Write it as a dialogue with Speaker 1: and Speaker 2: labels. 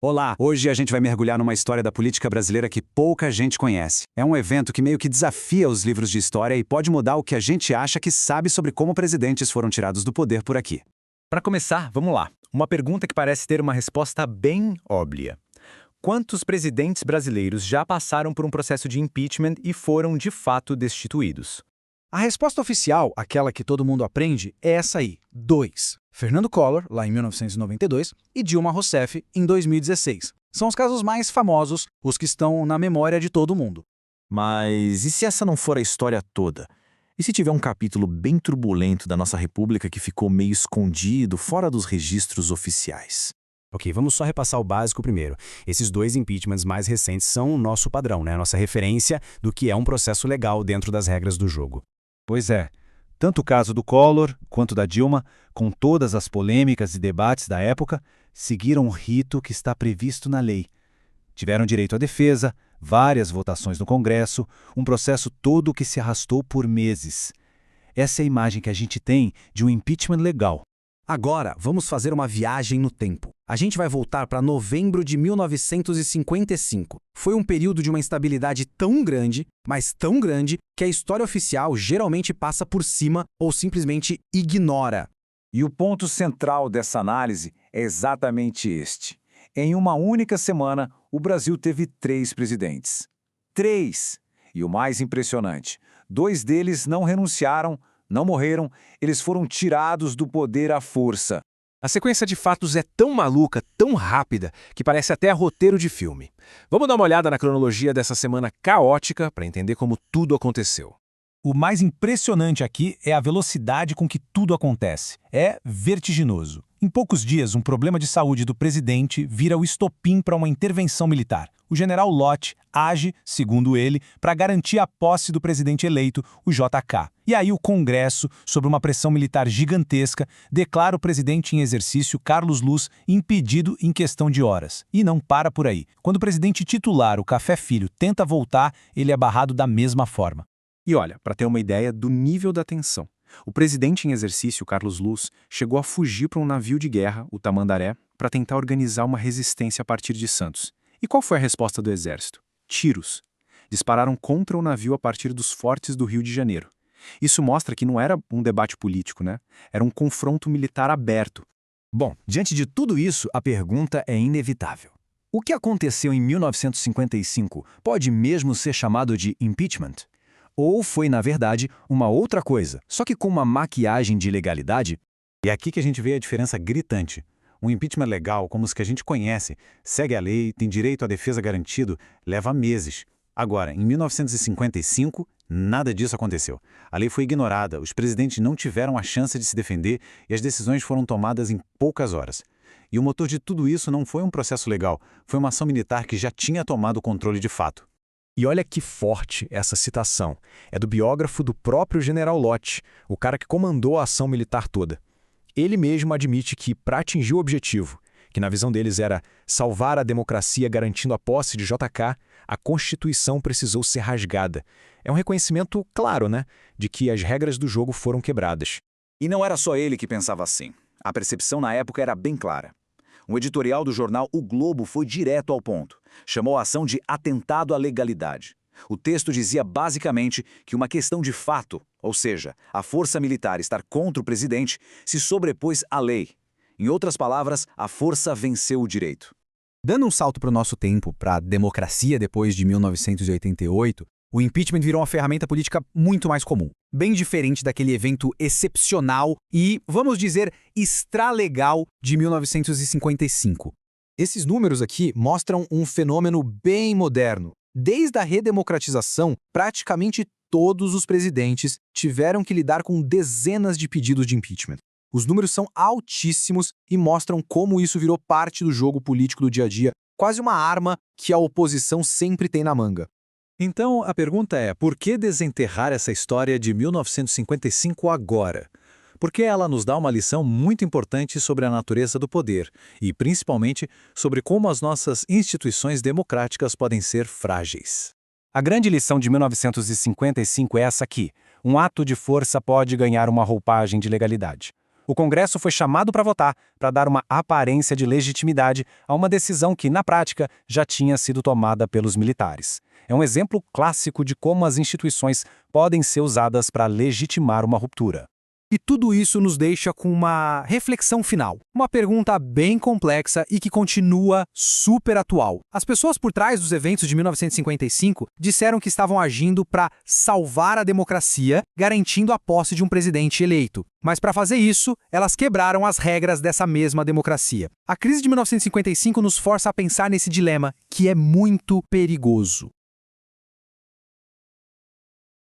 Speaker 1: Olá, hoje a gente vai mergulhar numa história da política brasileira que pouca gente conhece. É um evento que meio que desafia os livros de história e pode mudar o que a gente acha que sabe sobre como presidentes foram tirados do poder por aqui.
Speaker 2: Para começar, vamos lá. Uma pergunta que parece ter uma resposta bem óbvia. Quantos presidentes brasileiros já passaram por um processo de impeachment e foram de fato destituídos?
Speaker 3: A resposta oficial, aquela que todo mundo aprende, é essa aí: 2. Fernando Collor, lá em 1992, e Dilma Rousseff, em 2016. São os casos mais famosos, os que estão na memória de todo mundo.
Speaker 4: Mas e se essa não for a história toda? E se tiver um capítulo bem turbulento da nossa república que ficou meio escondido, fora dos registros oficiais?
Speaker 5: Ok, vamos só repassar o básico primeiro. Esses dois impeachments mais recentes são o nosso padrão, né? A nossa referência do que é um processo legal dentro das regras do jogo.
Speaker 6: Pois é, tanto o caso do Collor quanto da Dilma, com todas as polêmicas e debates da época, seguiram um rito que está previsto na lei. Tiveram direito à defesa, várias votações no Congresso, um processo todo que se arrastou por meses. Essa é a imagem que a gente tem de um impeachment legal.
Speaker 3: Agora, vamos fazer uma viagem no tempo. A gente vai voltar para novembro de 1955. Foi um período de uma instabilidade tão grande, mas tão grande, que a história oficial geralmente passa por cima ou simplesmente ignora.
Speaker 1: E o ponto central dessa análise é exatamente este. Em uma única semana, o Brasil teve 3 presidentes. 3! E o mais impressionante, 2 deles não renunciaram, não morreram, eles foram tirados do poder à força.
Speaker 2: A sequência de fatos é tão maluca, tão rápida, que parece até roteiro de filme. Vamos dar uma olhada na cronologia dessa semana caótica para entender como tudo aconteceu.
Speaker 6: O mais impressionante aqui é a velocidade com que tudo acontece. É vertiginoso. Em poucos dias, um problema de saúde do presidente vira o estopim para uma intervenção militar. O general Lott age, segundo ele, para garantir a posse do presidente eleito, o JK. E aí o Congresso, sob uma pressão militar gigantesca, declara o presidente em exercício, Carlos Luz, impedido em questão de horas. E não para por aí. Quando o presidente titular, o Café Filho, tenta voltar, ele é barrado da mesma forma.
Speaker 2: E olha, para ter uma ideia do nível da tensão, o presidente em exercício, Carlos Luz, chegou a fugir para um navio de guerra, o Tamandaré, para tentar organizar uma resistência a partir de Santos. E qual foi a resposta do exército? Tiros. Dispararam contra o navio a partir dos fortes do Rio de Janeiro. Isso mostra que não era um debate político, né? Era um confronto militar aberto.
Speaker 5: Bom, diante de tudo isso, a pergunta é inevitável. O que aconteceu em 1955 pode mesmo ser chamado de impeachment? Ou foi, na verdade, uma outra coisa, só que com uma maquiagem de legalidade?
Speaker 6: E é aqui que a gente vê a diferença gritante. Um impeachment legal, como os que a gente conhece, segue a lei, tem direito à defesa garantido, leva meses. Agora, em 1955, nada disso aconteceu. A lei foi ignorada, os presidentes não tiveram a chance de se defender e as decisões foram tomadas em poucas horas. E o motor de tudo isso não foi um processo legal, foi uma ação militar que já tinha tomado o controle de fato.
Speaker 2: E olha que forte essa citação. É do biógrafo do próprio general Lott, o cara que comandou a ação militar toda. Ele mesmo admite que, para atingir o objetivo, que na visão deles era salvar a democracia garantindo a posse de JK, a Constituição precisou ser rasgada. É um reconhecimento claro, né, de que as regras do jogo foram quebradas.
Speaker 1: E não era só ele que pensava assim. A percepção na época era bem clara. Um editorial do jornal O Globo foi direto ao ponto. Chamou a ação de atentado à legalidade. O texto dizia basicamente que uma questão de fato, ou seja, a força militar estar contra o presidente, se sobrepôs à lei. Em outras palavras, a força venceu o direito.
Speaker 3: Dando um salto para o nosso tempo, para a democracia depois de 1988, o impeachment virou uma ferramenta política muito mais comum, bem diferente daquele evento excepcional e, vamos dizer, extralegal de 1955. Esses números aqui mostram um fenômeno bem moderno. Desde a redemocratização, praticamente todos os presidentes tiveram que lidar com dezenas de pedidos de impeachment. Os números são altíssimos e mostram como isso virou parte do jogo político do dia a dia, quase uma arma que a oposição sempre tem na manga.
Speaker 6: Então, a pergunta é, por que desenterrar essa história de 1955 agora? Porque ela nos dá uma lição muito importante sobre a natureza do poder e, principalmente, sobre como as nossas instituições democráticas podem ser frágeis.
Speaker 5: A grande lição de 1955 é essa aqui. Um ato de força pode ganhar uma roupagem de legalidade.
Speaker 6: O Congresso foi chamado para votar, para dar uma aparência de legitimidade a uma decisão que, na prática, já tinha sido tomada pelos militares. É um exemplo clássico de como as instituições podem ser usadas para legitimar uma ruptura.
Speaker 3: E tudo isso nos deixa com uma reflexão final. Uma pergunta bem complexa e que continua super atual. As pessoas por trás dos eventos de 1955 disseram que estavam agindo para salvar a democracia, garantindo a posse de um presidente eleito. Mas para fazer isso, elas quebraram as regras dessa mesma democracia. A crise de 1955 nos força a pensar nesse dilema, que é muito perigoso.